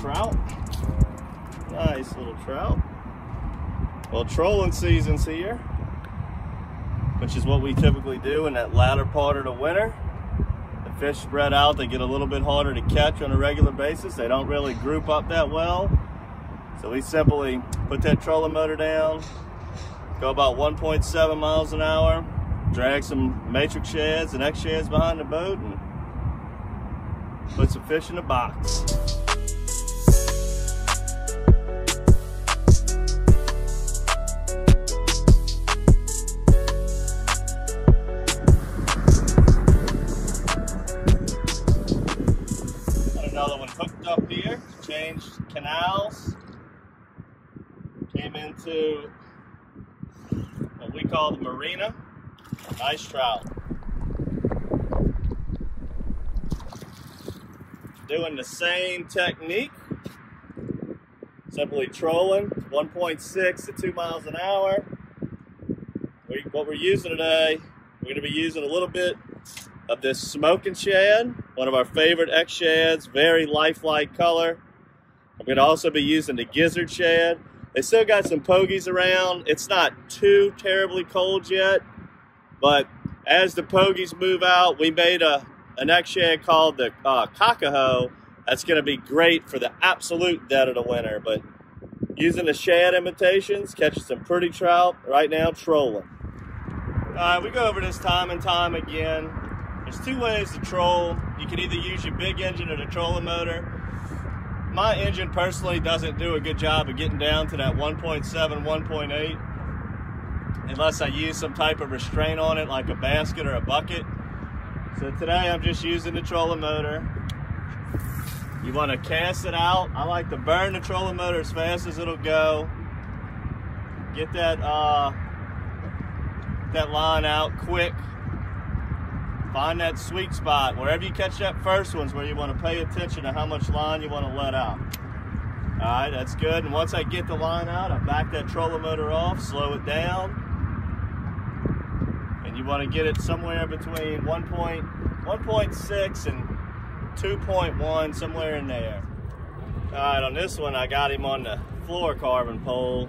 trout. Nice little trout. Well, trolling season's here, which is what we typically do in that latter part of the winter. The fish spread out, they get a little bit harder to catch on a regular basis. They don't really group up that well. So we simply put that trolling motor down, go about 1.7 miles an hour, drag some matrix shads and X shads behind the boat, and put some fish in the box. Got another one hooked up here, changed canals, came into what we call the marina. Nice trout. Doing the same technique, simply trolling 1.6 to 2 miles an hour. What we're using today, we're going to be using a little bit of this smoking shad, one of our favorite X shads, very lifelike color. I'm going to also be using the gizzard shad. They still got some pogies around. It's not too terribly cold yet, but as the pogies move out, we made an X shad called the cockahoe. That's going to be great for the absolute dead of the winter, but using the shad imitations, catching some pretty trout. Right now, trolling. All right, we go over this time and time again. There's two ways to troll. You can either use your big engine or the trolling motor. My engine personally doesn't do a good job of getting down to that 1.7, 1.8 unless I use some type of restraint on it, like a basket or a bucket. So today I'm just using the trolling motor. You want to cast it out. I like to burn the trolling motor as fast as it'll go. Get that that line out quick. Find that sweet spot. Wherever you catch that first one's where you want to pay attention to how much line you want to let out. All right, that's good. And once I get the line out, I back that trolling motor off, slow it down. And you want to get it somewhere between 1.6 and 2.1, somewhere in there. All right, on this one, I got him on the fluorocarbon pole.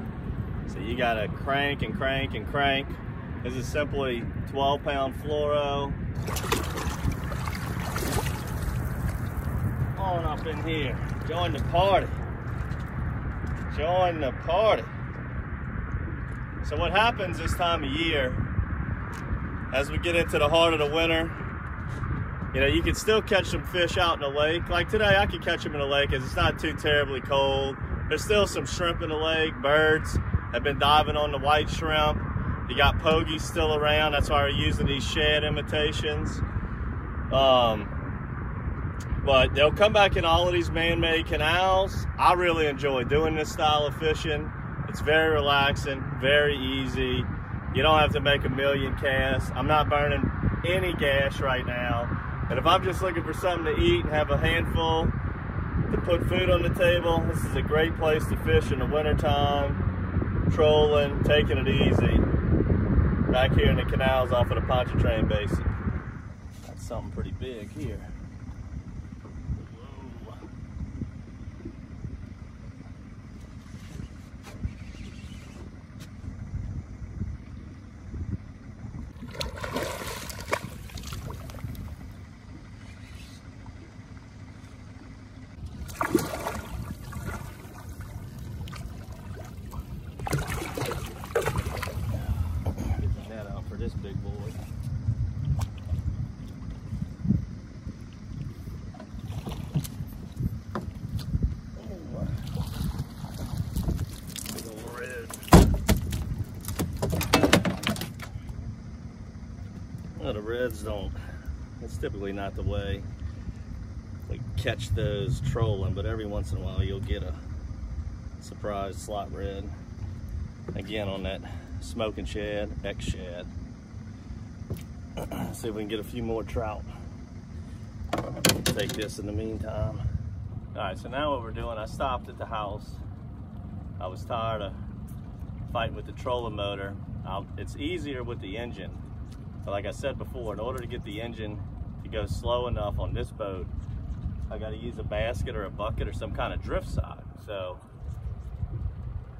So you got to crank and crank and crank. This is simply 12-pound fluoro. On up in here, join the party. Join the party. So what happens this time of year, as we get into the heart of the winter, you know, you can still catch some fish out in the lake. Like today, I can catch them in the lake because it's not too terribly cold. There's still some shrimp in the lake. Birds have been diving on the white shrimp. You got pogies still around. That's why we're using these shad imitations. But they'll come back in all of these man-made canals. I really enjoy doing this style of fishing. It's very relaxing, very easy. You don't have to make a million casts. I'm not burning any gas right now. And if I'm just looking for something to eat and have a handful to put food on the table, this is a great place to fish in the wintertime, trolling, taking it easy. Back here in the canals off of the Pontchartrain Basin. That's something pretty big here. Whoa. This big boy. Big old red. Well, the reds don't, it's typically not the way we catch those trolling, but every once in a while you'll get a surprise slot red. Again on that smoking shad, X shad. See if we can get a few more trout. Take this in the meantime. All right, so now what we're doing, I stopped at the house. I was tired of fighting with the trolling motor. It's easier with the engine. But like I said before, in order to get the engine to go slow enough on this boat I got to use a basket or a bucket or some kind of drift side. So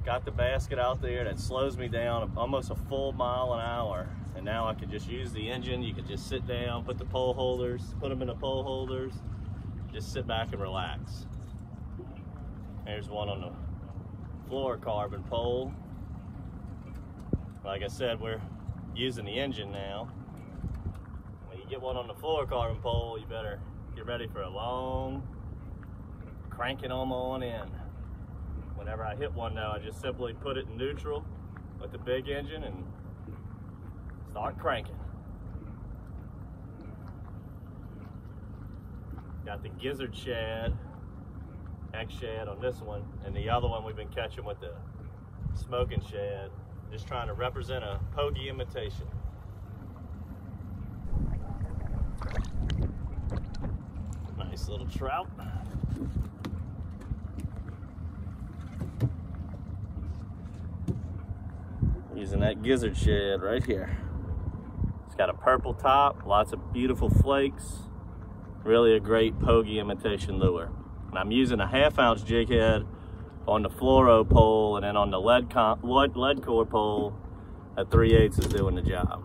got the basket out there. That slows me down almost a full mile an hour. And now I can just use the engine. You can just sit down, put the pole holders, put them in the pole holders, just sit back and relax. There's one on the fluorocarbon pole. Like I said, we're using the engine now. When you get one on the fluorocarbon pole, you better get ready for a long cranking them on in. Whenever I hit one though, I just simply put it in neutral with the big engine and start cranking. Got the gizzard shad, X-shad on this one, and the other one we've been catching with the smoking shad. Just trying to represent a pokey imitation. Nice little trout. Using that gizzard shad right here. It's got a purple top, lots of beautiful flakes. Really a great pokey imitation lure. And I'm using a 1/2 ounce jig head on the fluoro pole, and then on the lead core pole, a 3/8 is doing the job.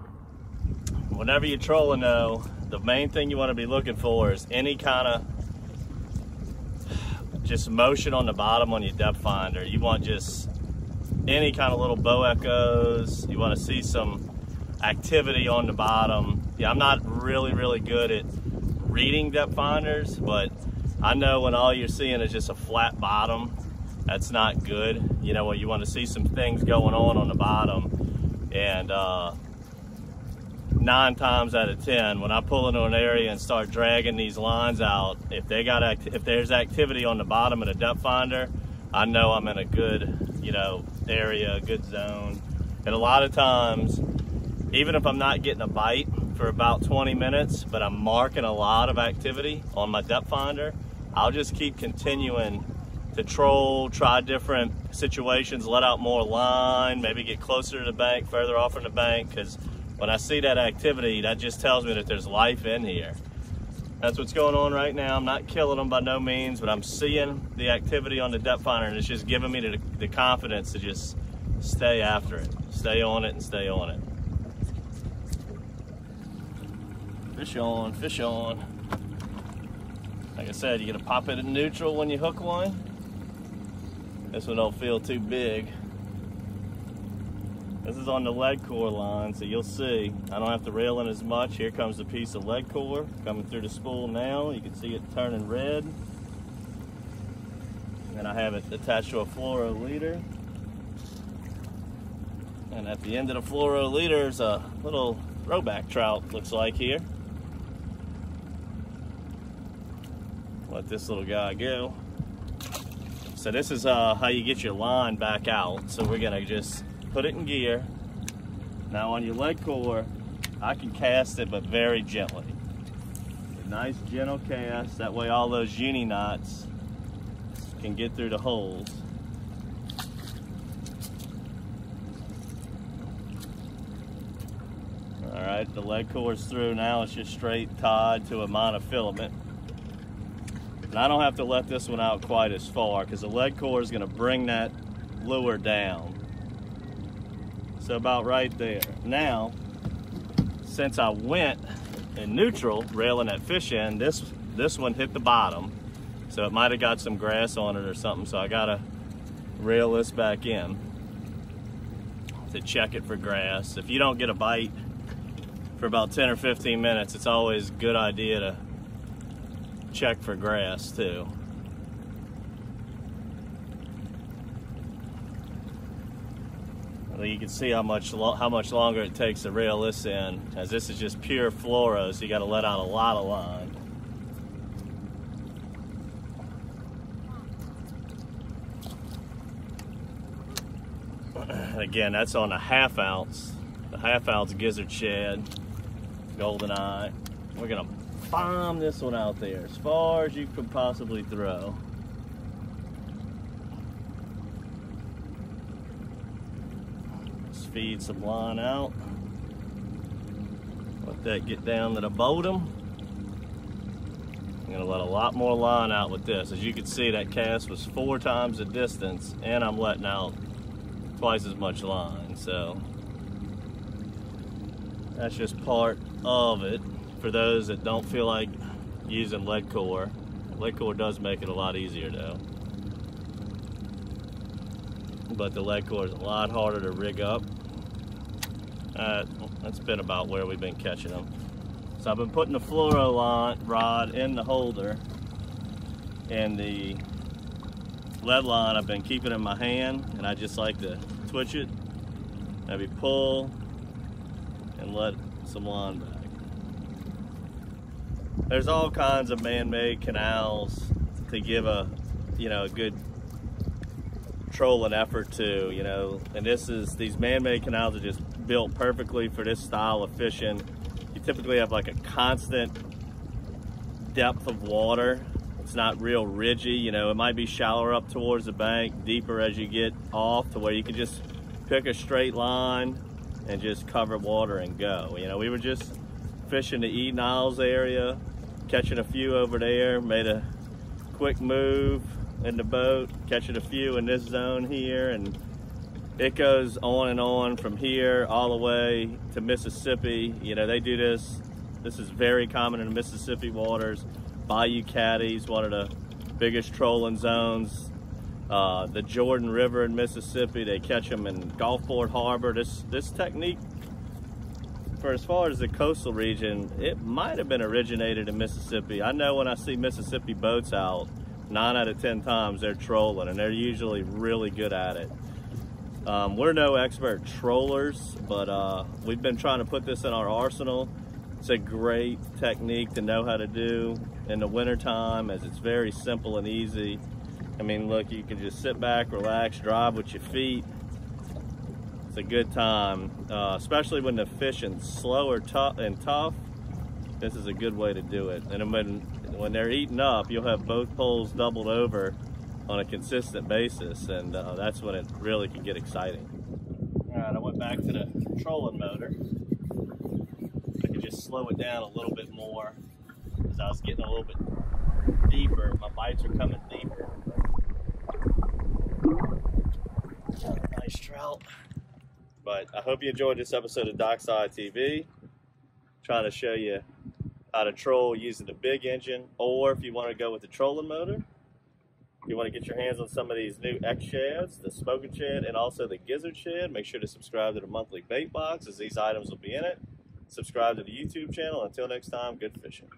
Whenever you're trolling though, the main thing you want to be looking for is any kind of just motion on the bottom on your depth finder. You want just any kind of little bow echoes. You want to see some activity on the bottom. Yeah, I'm not really good at reading depth finders, but I know when all you're seeing is just a flat bottom, that's not good. You know, you want to see some things going on the bottom. And 9 times out of 10, when I pull into an area and start dragging these lines out, if there's activity on the bottom of the depth finder, I know I'm in a good, you know, area, a good zone. And a lot of times, even if I'm not getting a bite for about 20 minutes, but I'm marking a lot of activity on my depth finder, I'll just keep continuing to troll, try different situations, let out more line, maybe get closer to the bank, further off from the bank, because when I see that activity, that just tells me that there's life in here. That's what's going on right now. I'm not killing them by no means, but I'm seeing the activity on the depth finder, and it's just giving me the confidence to just stay after it, stay on it and stay on it. Fish on, fish on. Like I said, you're gonna pop it in neutral when you hook one. This one don't feel too big. This is on the lead core line, so you'll see I don't have to reel in as much. Here comes the piece of lead core coming through the spool now. You can see it turning red. And I have it attached to a fluoro leader. And at the end of the fluoro leader is a little throwback trout, looks like here. Let this little guy go. So this is how you get your line back out. So we're gonna just put it in gear. Now on your lead core, I can cast it, but very gently. A nice gentle cast, that way all those uni knots can get through the holes. All right, the lead core's through. Now it's just straight tied to a monofilament. And I don't have to let this one out quite as far because the lead core is gonna bring that lure down. So about right there. Now, since I went in neutral, railing that fish in, this one hit the bottom. So it might've got some grass on it or something, so I gotta rail this back in to check it for grass. If you don't get a bite for about 10 or 15 minutes, it's always a good idea to check for grass too. Well, you can see how much longer it takes to reel this in, as this is just pure fluoro, so you got to let out a lot of line. Again, that's on a 1/2 ounce, the 1/2 ounce gizzard shad, golden eye. We're gonna bomb this one out there as far as you could possibly throw. Just feed some line out. Let that get down to the bottom. I'm gonna let a lot more line out with this. As you can see, that cast was 4 times the distance, and I'm letting out twice as much line. So that's just part of it. For those that don't feel like using lead core does make it a lot easier though. But the lead core is a lot harder to rig up. That's been about where we've been catching them. So I've been putting the fluoro rod in the holder, and the lead line I've been keeping in my hand, and I just like to twitch it, maybe pull, and let some line back. There's all kinds of man-made canals to give a good trolling effort to, and these man-made canals are just built perfectly for this style of fishing. You typically have like a constant depth of water. It's not real ridgy, it might be shallower up towards the bank, deeper as you get off, to where you can just pick a straight line and just cover water and go. We were just fishing the Eden Isles area, catching a few over there, made a quick move in the boat, catching a few in this zone here, and it goes on and on from here all the way to Mississippi. They do this is very common in the Mississippi waters. Bayou Caddies, one of the biggest trolling zones. The Jordan River in Mississippi, they catch them in Gulfport Harbor. This technique, for as far as the coastal region, it might have been originated in Mississippi. I know when I see Mississippi boats out, 9 out of 10 times they're trolling, and they're usually really good at it. We're no expert trollers, but we've been trying to put this in our arsenal. It's a great technique to know how to do in the wintertime, as it's very simple and easy. I mean, look, you can just sit back, relax, drive with your feet. It's a good time, especially when the fishing's slow and tough. This is a good way to do it. And when they're eating up, you'll have both poles doubled over on a consistent basis, and that's when it really can get exciting. All right, I went back to the trolling motor. I could just slow it down a little bit more as I was getting a little bit deeper. My bites are coming deeper. Nice trout. But I hope you enjoyed this episode of DockSide TV. Trying to show you how to troll using the big engine, or if you want to go with the trolling motor, if you want to get your hands on some of these new X shads, the smoking shad and also the gizzard shad, make sure to subscribe to the monthly bait box, as these items will be in it. Subscribe to the YouTube channel. Until next time, good fishing.